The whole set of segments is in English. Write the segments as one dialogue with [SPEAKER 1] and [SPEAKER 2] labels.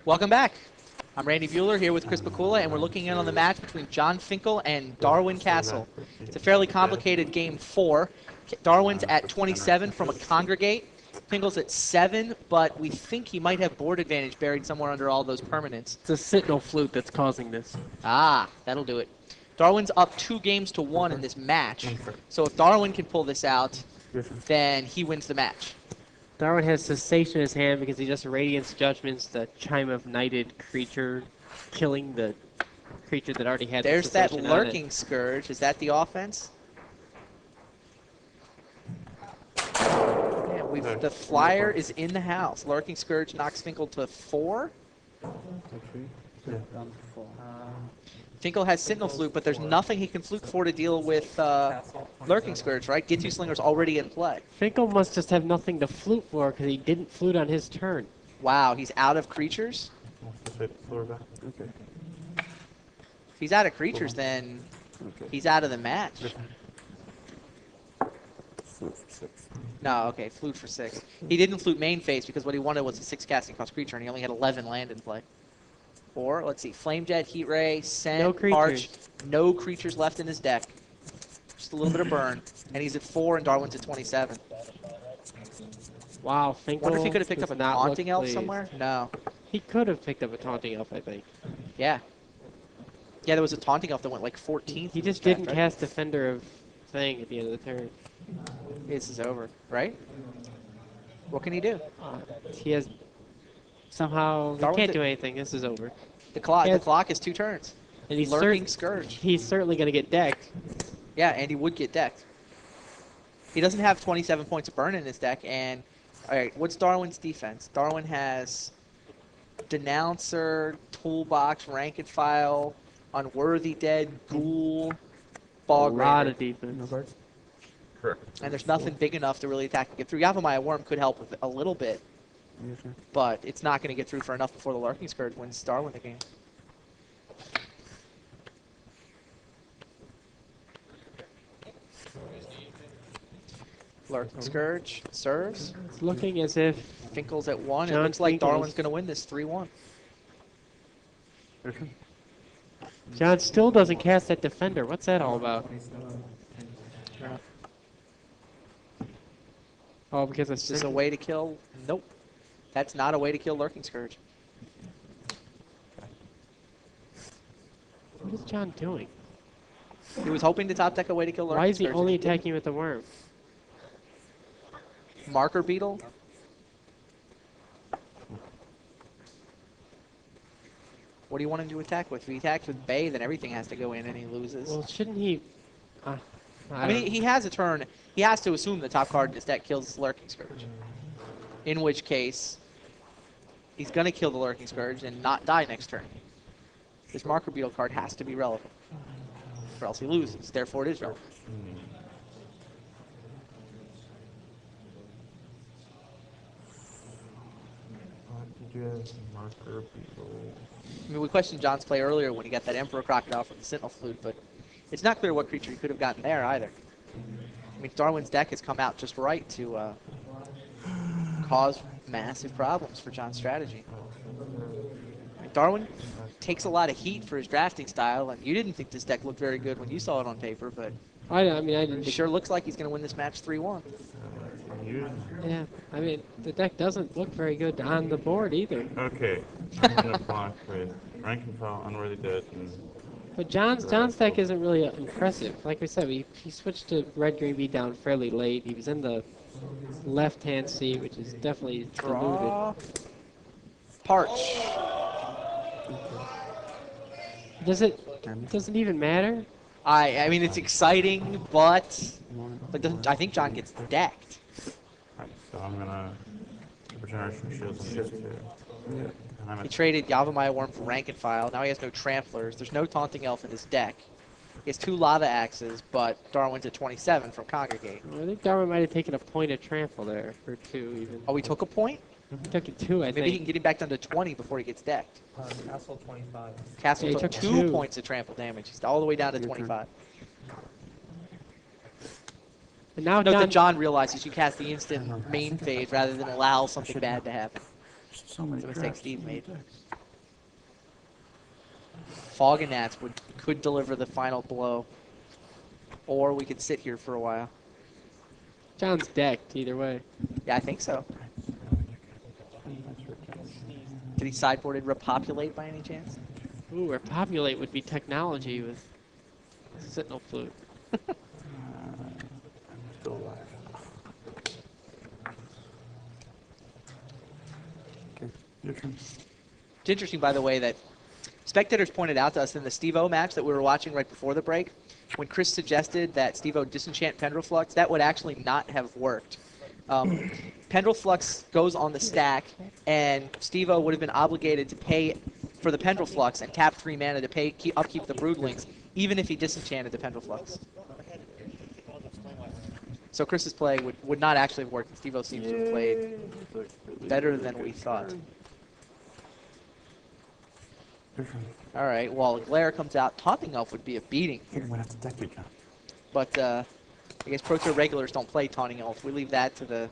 [SPEAKER 1] Welcome back. I'm Randy Bueller here with Chris Bakula, and we're looking in on the match between Jon Finkel and Darwin Kastle. It's a fairly complicated game 4. Darwin's at 27 from a congregate. Finkel's at 7, but we think he might have board advantage buried somewhere under all those permanents.
[SPEAKER 2] It's a sentinel flute that's causing this.
[SPEAKER 1] Ah, that'll do it. Darwin's up 2 games to 1 in this match. So if Darwin can pull this out, then he wins the match.
[SPEAKER 2] Darwin has cessation in his hand because he just Radiance Judgments the Chime of Knighted creature, killing the creature that already had
[SPEAKER 1] There's that
[SPEAKER 2] cessation on it.
[SPEAKER 1] Lurking Scourge. Is that the offense? Yeah, the flyer is in the house. Lurking Scourge knocks Finkel to 4. Finkel has Sentinel Flute, but there's nothing he can flute for to deal with Lurking Scourge, right? Get-to Slinger's already in play.
[SPEAKER 2] Finkel must just have nothing to flute for because he didn't flute on his turn.
[SPEAKER 1] Wow, he's out of creatures?
[SPEAKER 3] Okay.
[SPEAKER 1] If he's out of creatures, then he's out of the match.
[SPEAKER 3] Flute for 6.
[SPEAKER 1] No, okay, flute for 6. He didn't flute main phase because what he wanted was a 6 casting cost creature, and he only had 11 land in play. Or, let's see, Flame Jet, Heat Ray, Send, Parch, no creatures left in his deck. Just a little bit of burn. And he's at 4 and Darwin's at 27.
[SPEAKER 2] Wow, Finkel.
[SPEAKER 1] Wonder if he could have picked up a Taunting Elf somewhere? No.
[SPEAKER 2] He could have picked up a Taunting Elf, I think.
[SPEAKER 1] Yeah. Yeah, there was a Taunting Elf that went like 14th.
[SPEAKER 2] He just didn't cast Defender of Thing at the end of the turn.
[SPEAKER 1] This is over, right? What can he do?
[SPEAKER 2] He has... Somehow, he can't do anything. This is over.
[SPEAKER 1] The clock is 2 turns.
[SPEAKER 2] And he's
[SPEAKER 1] Lurking Scourge.
[SPEAKER 2] He's certainly going to get decked.
[SPEAKER 1] Yeah, and he would get decked. He doesn't have 27 points of burn in his deck, and... Alright, what's Darwin's defense? Darwin has Denouncer, Toolbox, Rank and File, Unworthy Dead, Ghoul, Bog
[SPEAKER 2] A lot
[SPEAKER 1] Raider.
[SPEAKER 2] of defense.
[SPEAKER 1] And there's nothing big enough to really attack and get through. Yavimaya Worm could help with it a little bit, but it's not going to get through for enough before the Lurking Scourge wins Darwin the game. Lurking Scourge serves.
[SPEAKER 2] It's looking as if
[SPEAKER 1] Finkel's at 1. It
[SPEAKER 2] Jon
[SPEAKER 1] looks like
[SPEAKER 2] Finkel's-
[SPEAKER 1] Darwin's going to win this 3-1.
[SPEAKER 2] John still doesn't cast that Defender. What's that all about? Oh, because it's
[SPEAKER 1] Is this a way to kill? Nope. That's not a way to kill Lurking Scourge.
[SPEAKER 2] What is John doing?
[SPEAKER 1] He was hoping to top deck a way to kill Lurking Scourge.
[SPEAKER 2] Why is he
[SPEAKER 1] and
[SPEAKER 2] only
[SPEAKER 1] didn't.
[SPEAKER 2] attacking with the worm?
[SPEAKER 1] Marker Beetle? What do you want him to attack with? If he attacks with Bay, then everything has to go in and he loses.
[SPEAKER 2] Well, shouldn't he...
[SPEAKER 1] I mean, he has a turn. He has to assume the top card in his deck kills Lurking Scourge. In which case, he's going to kill the Lurking Scourge and not die next turn. This Marker Beetle card has to be relevant. Or else he loses. Therefore, it is relevant.
[SPEAKER 3] Did you have Marker Beetle?
[SPEAKER 1] I mean, we questioned John's play earlier when he got that Emperor Crocodile from the Sentinel Flute, but it's not clear what creature he could have gotten there either. I mean, Darwin's deck has come out just right to cause massive problems for John's strategy. I mean, Darwin takes a lot of heat for his drafting style, and you didn't think this deck looked very good when you saw it on paper, but
[SPEAKER 2] I mean, I didn't...
[SPEAKER 1] it sure looks like he's going to win this match 3-1.
[SPEAKER 2] Yeah, I mean, the deck doesn't look very good on the board either.
[SPEAKER 3] Okay. I'm gonna block with Rank and File, Unworthy Dead, and
[SPEAKER 2] But John's deck isn't really impressive. Like we said, he switched to red-green beat down fairly late. He was in the left-hand seat, which is definitely
[SPEAKER 1] Draw.
[SPEAKER 2] diluted.
[SPEAKER 1] Parch.
[SPEAKER 2] Doesn't even matter?
[SPEAKER 1] I mean, it's exciting, but I think John gets decked.
[SPEAKER 3] Alright, so I'm gonna Regeneration Shields on these 2. And I'm
[SPEAKER 1] He
[SPEAKER 3] at
[SPEAKER 1] traded Yavimaya Worm for Rank and File. Now he has no Tramplers. There's no Taunting Elf in his deck. He has 2 Lava Axes, but Darwin's at 27 from Congregate.
[SPEAKER 2] I think Darwin might have taken a point of trample there, or 2 even.
[SPEAKER 1] Oh, he took a point?
[SPEAKER 2] He took it 2, I
[SPEAKER 1] Maybe he can
[SPEAKER 2] think.
[SPEAKER 1] get him back down to 20 before he gets decked.
[SPEAKER 4] Castle 25.
[SPEAKER 1] Castle
[SPEAKER 2] Yeah, he
[SPEAKER 1] took
[SPEAKER 2] took
[SPEAKER 1] 2
[SPEAKER 2] 2.
[SPEAKER 1] points of trample damage. He's all the way down to 25.
[SPEAKER 2] And now
[SPEAKER 1] Note that
[SPEAKER 2] John,
[SPEAKER 1] John realizes you cast the instant main phase rather than allow something bad to happen.
[SPEAKER 3] So many
[SPEAKER 1] It's a mistake
[SPEAKER 3] traps,
[SPEAKER 1] Steve
[SPEAKER 3] so many
[SPEAKER 1] made.
[SPEAKER 3] decks.
[SPEAKER 1] Fog and Nats could deliver the final blow. Or we could sit here for a while.
[SPEAKER 2] John's decked either way.
[SPEAKER 1] Yeah, I think so. Did he sideboarded Repopulate by any chance?
[SPEAKER 2] Ooh, repopulate would be technology with Sentinel Flute.
[SPEAKER 3] I'm still alive. Okay, your turn.
[SPEAKER 1] It's interesting, by the way, that spectators pointed out to us in the Steve-O match that we were watching right before the break, when Chris suggested that Steve-O disenchant Pendreflux, that would actually not have worked. Pendreflux goes on the stack, and Steve-O would have been obligated to pay for the Pendreflux and tap 3 mana to upkeep the Broodlings, even if he disenchanted the Pendreflux. So Chris's play would not actually have worked, and Steve-O seems to have played better than we thought.
[SPEAKER 3] Your turn.
[SPEAKER 1] All right, well, Glare comes out. Taunting Elf would be a beating
[SPEAKER 3] I think I'm gonna have to deck you, John.
[SPEAKER 1] but I guess Pro Tour regulars don't play Taunting Elf. We leave that to the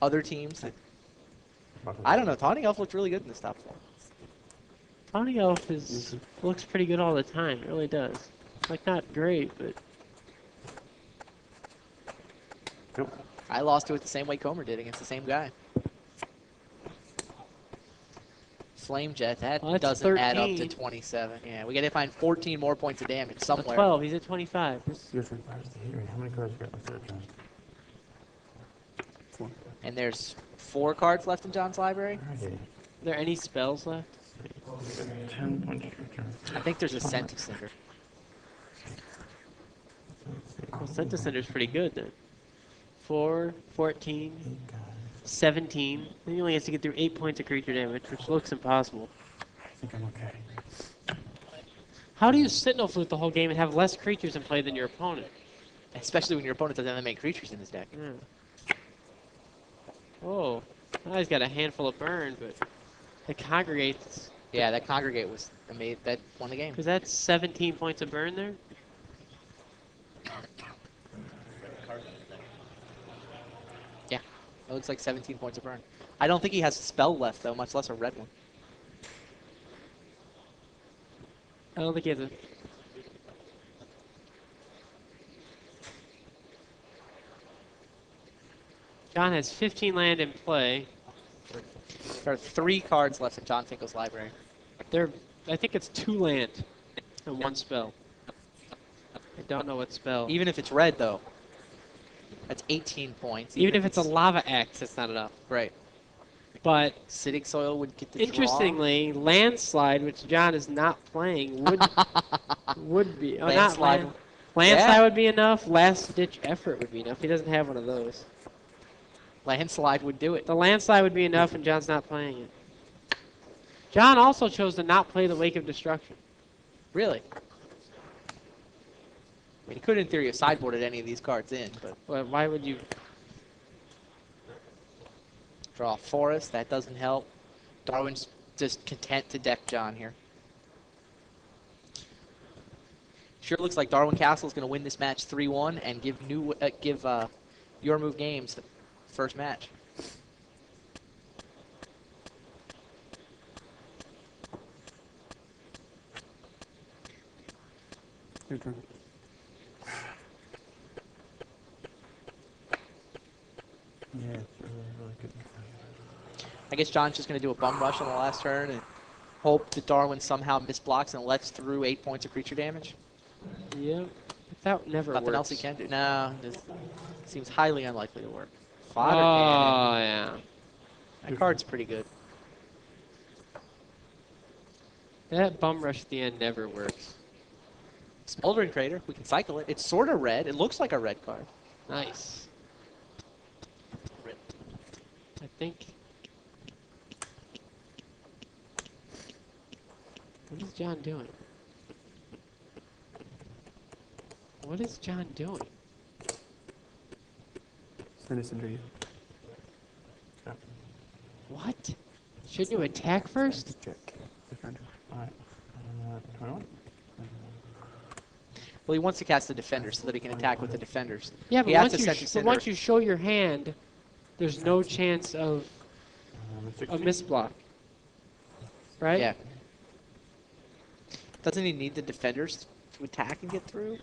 [SPEAKER 1] other teams. I don't know. Taunting Elf looked really good in this top 4.
[SPEAKER 2] Tawny Elf looks pretty good all the time. It really does. Like, not great, but
[SPEAKER 3] Yep.
[SPEAKER 1] I lost to it the same way Comer did against the same guy. Flame Jet, that
[SPEAKER 2] Well, that's
[SPEAKER 1] doesn't add up to
[SPEAKER 2] 13.
[SPEAKER 1] 27. Yeah, we got to find 14 more points of damage somewhere.
[SPEAKER 2] 12. He's at 25.
[SPEAKER 3] Your turn. Where's the hearing? How many cards you got left there, John? 4.
[SPEAKER 1] And there's 4 cards left in John's library.
[SPEAKER 3] Alrighty.
[SPEAKER 2] Are there any spells left?
[SPEAKER 3] 10 points your turn.
[SPEAKER 1] I think there's a Sentinel Cinder.
[SPEAKER 2] Well, Centicender's pretty good then. 4, 14,
[SPEAKER 3] 8 guys.
[SPEAKER 2] 17. Then he only has to get through 8 points of creature damage, which looks impossible.
[SPEAKER 3] I think I'm okay.
[SPEAKER 2] How do you Sentinel Flute the whole game and have less creatures in play than your opponent?
[SPEAKER 1] Especially when your opponent doesn't have that many creatures in his deck.
[SPEAKER 2] Yeah. Oh, now he's got a handful of burn, but the congregates.
[SPEAKER 1] Yeah, that Congregate was amazing. That won the game.
[SPEAKER 2] Because that's 17 points of burn there?
[SPEAKER 1] Yeah, it looks like 17 points of burn. I don't think he has a spell left, though, much less a red one.
[SPEAKER 2] I don't think he has a. John has 15 land in play.
[SPEAKER 1] There are 3 cards left in Jon Finkel's library.
[SPEAKER 2] I think it's 2 land and 1 spell. I don't know what spell.
[SPEAKER 1] Even if it's red, though, that's 18 points.
[SPEAKER 2] Even if it's a lava X, it's not enough.
[SPEAKER 1] Right.
[SPEAKER 2] But
[SPEAKER 1] Acidic Soil would get the
[SPEAKER 2] interestingly, Landslide, which John is not playing, would be. Oh, not
[SPEAKER 1] Landslide.
[SPEAKER 2] Landslide
[SPEAKER 1] Yeah.
[SPEAKER 2] would be enough. Last Ditch Effort would be enough. He doesn't have one of those.
[SPEAKER 1] Landslide would do it.
[SPEAKER 2] The Landslide would be enough, and John's not playing it. John also chose to not play the Wake of Destruction.
[SPEAKER 1] Really? I mean, he could, in theory, have sideboarded any of these cards in, but
[SPEAKER 2] Well, why would you?
[SPEAKER 1] draw a Forest. That doesn't help. Darwin's just content to deck John here. Sure looks like Darwin Kastle is going to win this match 3-1 and give Your Move Games the first match.
[SPEAKER 3] Your turn. Yeah, it's really good.
[SPEAKER 1] I guess John's just going to do a bum rush on the last turn and hope that Darwin somehow misblocks and lets through 8 points of creature damage.
[SPEAKER 2] Yep. That never
[SPEAKER 1] Nothing
[SPEAKER 2] works.
[SPEAKER 1] else he can do. No, this seems highly unlikely to work. Fodder Cannon.
[SPEAKER 2] Oh, yeah.
[SPEAKER 1] That card's pretty good.
[SPEAKER 2] That bum rush at the end never works.
[SPEAKER 1] Smoldering Crater, we can cycle it. It's sort of red. It looks like a red card.
[SPEAKER 2] Nice. I think. What is John doing? What is John doing?
[SPEAKER 3] Send us into you. Yeah.
[SPEAKER 2] What? Shouldn't you attack first?
[SPEAKER 3] Check. Defender. Alright. 21?
[SPEAKER 1] Well, he wants to cast the Defenders so that he can attack with the Defenders.
[SPEAKER 2] Yeah, but
[SPEAKER 1] He has
[SPEAKER 2] once
[SPEAKER 1] to
[SPEAKER 2] you,
[SPEAKER 1] send
[SPEAKER 2] but
[SPEAKER 1] Cinder.
[SPEAKER 2] once you show your hand, there's no chance of. a misblock. Right?
[SPEAKER 1] Yeah. Doesn't he need the defenders to attack and get through?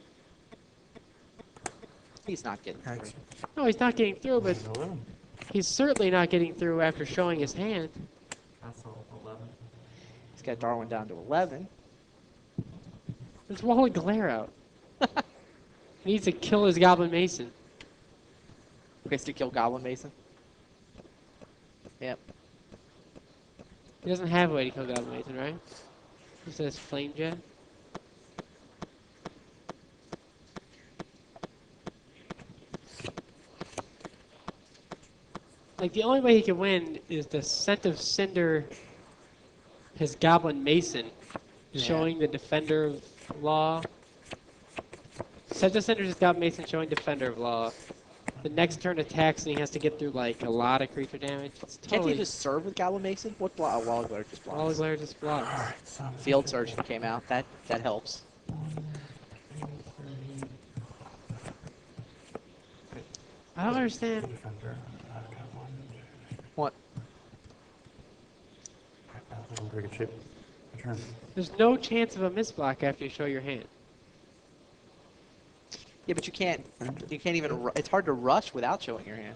[SPEAKER 1] He's not getting through.
[SPEAKER 3] Actually,
[SPEAKER 2] No, he's not getting through, but
[SPEAKER 3] 11.
[SPEAKER 2] he's certainly not getting through after showing his hand.
[SPEAKER 3] Castle 11.
[SPEAKER 1] He's got Darwin down to 11.
[SPEAKER 2] There's Wall of Glare out. He needs to kill his Goblin Mason.
[SPEAKER 1] Gets to kill Goblin Mason. Yep.
[SPEAKER 2] He doesn't have a way to kill Goblin Mason, right? He says Flame Jet. Like, the only way he can win is the Scent of Cinder, his Goblin Mason,
[SPEAKER 1] Yeah.
[SPEAKER 2] showing the Defender of Law. Scent of Cinder is Goblin Mason showing Defender of Law. The next turn attacks and he has to get through, like, a lot of creature damage. It's
[SPEAKER 1] Can't
[SPEAKER 2] totally...
[SPEAKER 1] he just serve with Goblin Mason? What block? Oh, Wall of Glare just
[SPEAKER 2] Wall of
[SPEAKER 1] blocks.
[SPEAKER 2] Glare just blocks.
[SPEAKER 3] Alright, so I'm
[SPEAKER 1] Field Surgeon came out. That helps.
[SPEAKER 2] I don't understand.
[SPEAKER 3] Defender. I've got one.
[SPEAKER 1] What?
[SPEAKER 3] That's in pretty good shape. Return.
[SPEAKER 2] There's no chance of a misblock after you show your hand.
[SPEAKER 1] Yeah, but you can't even, it's hard to rush without showing your hand.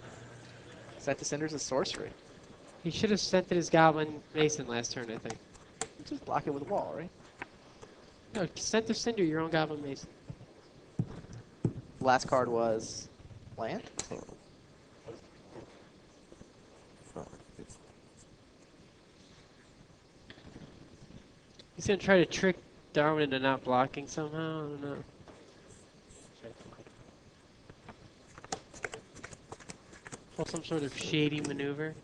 [SPEAKER 1] Set the Cinder's a sorcery.
[SPEAKER 2] He should have sent his Goblin Mason last turn, I think.
[SPEAKER 1] Just block it with a wall, right?
[SPEAKER 2] No, sent to Cinder your own Goblin Mason.
[SPEAKER 1] Last card was land.
[SPEAKER 2] He's gonna try to trick Darwin into not blocking somehow. I don't know. Pull some sort of shady maneuver.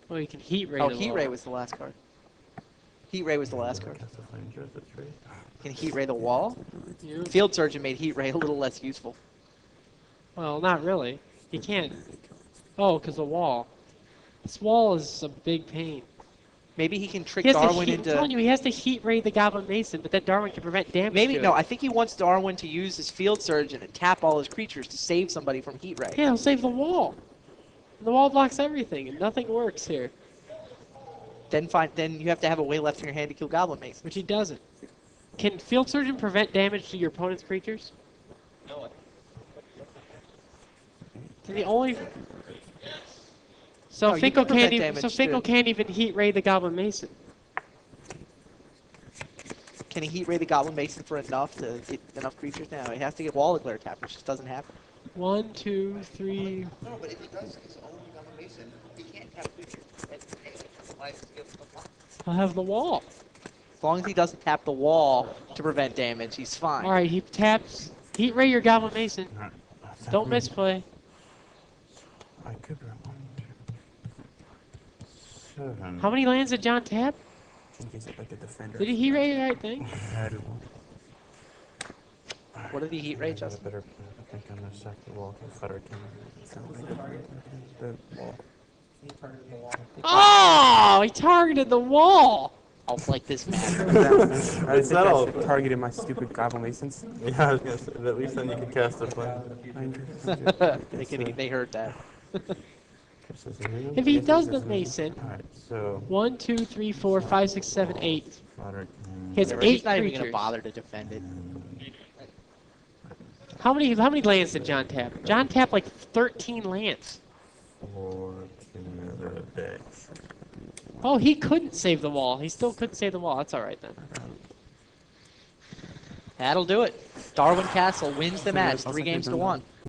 [SPEAKER 2] Oh, you can heat ray.
[SPEAKER 1] Oh,
[SPEAKER 2] the
[SPEAKER 1] Heat
[SPEAKER 2] wall.
[SPEAKER 1] Ray was the last card. Heat Ray was the last card.
[SPEAKER 3] That's a flame jet, that's right.
[SPEAKER 1] Can Heat Ray the wall?
[SPEAKER 2] You-
[SPEAKER 1] Field Surgeon made Heat Ray a little less useful.
[SPEAKER 2] Well, not really. He can't. Oh, because the wall. This wall is a big pain.
[SPEAKER 1] Maybe he can trick
[SPEAKER 2] He has to
[SPEAKER 1] Darwin
[SPEAKER 2] heat, I'm telling
[SPEAKER 1] into...
[SPEAKER 2] you, he has to heat ray the Goblin Mason, but then Darwin can prevent damage.
[SPEAKER 1] Maybe,
[SPEAKER 2] to
[SPEAKER 1] no,
[SPEAKER 2] it.
[SPEAKER 1] I think he wants Darwin to use his Field Surgeon and tap all his creatures to save somebody from Heat Ray.
[SPEAKER 2] Yeah, he'll save the wall. The wall blocks everything, and nothing works here,
[SPEAKER 1] Then you have to have a way left in your hand to kill Goblin Mason.
[SPEAKER 2] which he doesn't. Can Field Surgeon prevent damage to your opponent's creatures?
[SPEAKER 1] No.
[SPEAKER 2] Can the only... So
[SPEAKER 1] No, you
[SPEAKER 2] Finkel
[SPEAKER 1] can
[SPEAKER 2] can't
[SPEAKER 1] prevent
[SPEAKER 2] even. So
[SPEAKER 1] damage,
[SPEAKER 2] Finkel
[SPEAKER 1] too.
[SPEAKER 2] can't even heat ray the Goblin Mason.
[SPEAKER 1] Can he Heat Ray the Goblin Mason for enough to get enough creatures? No, he has to get Wall of Glare tap, which just doesn't happen.
[SPEAKER 2] 1, 2, 3.
[SPEAKER 1] No, but if he does his own Goblin Mason, he can't tap creatures.
[SPEAKER 2] He'll have the wall.
[SPEAKER 1] As long as he doesn't tap the wall to prevent damage, he's fine.
[SPEAKER 2] All right, he taps. Heat ray your Goblin Mason.
[SPEAKER 3] Alright,
[SPEAKER 2] Don't misplay.
[SPEAKER 3] I could run 1, 2, 7.
[SPEAKER 2] How many lands did John tap?
[SPEAKER 4] In case it's like a defender.
[SPEAKER 2] Did he heat ray the right thing?
[SPEAKER 1] What did he Heat Ray, Justin?
[SPEAKER 3] Better plan. I think I'm gonna sack the wall. Confederate
[SPEAKER 4] The wall.
[SPEAKER 2] Oh, he targeted the wall.
[SPEAKER 1] Oh, like this matter.
[SPEAKER 4] I think I
[SPEAKER 3] all.
[SPEAKER 4] should targeted my stupid Goblin Masons.
[SPEAKER 3] Yeah, I was gonna say, at least then you can cast a flame.
[SPEAKER 1] They heard that.
[SPEAKER 2] If he does the Mason,
[SPEAKER 3] Alright, so
[SPEAKER 2] 1, 2, 3, 4, 5, 6, 7, 8.
[SPEAKER 3] Confederate
[SPEAKER 2] He has
[SPEAKER 1] He's
[SPEAKER 2] 8
[SPEAKER 1] not even
[SPEAKER 2] creatures.
[SPEAKER 1] gonna bother to defend it.
[SPEAKER 2] How many lands did John tap? John tapped like 13 lands.
[SPEAKER 3] 4 to the decks.
[SPEAKER 2] Oh, he couldn't save the wall. He still couldn't save the wall. That's all right then.
[SPEAKER 1] That'll do it. Darwin Kastle wins the match, 3 games to 1.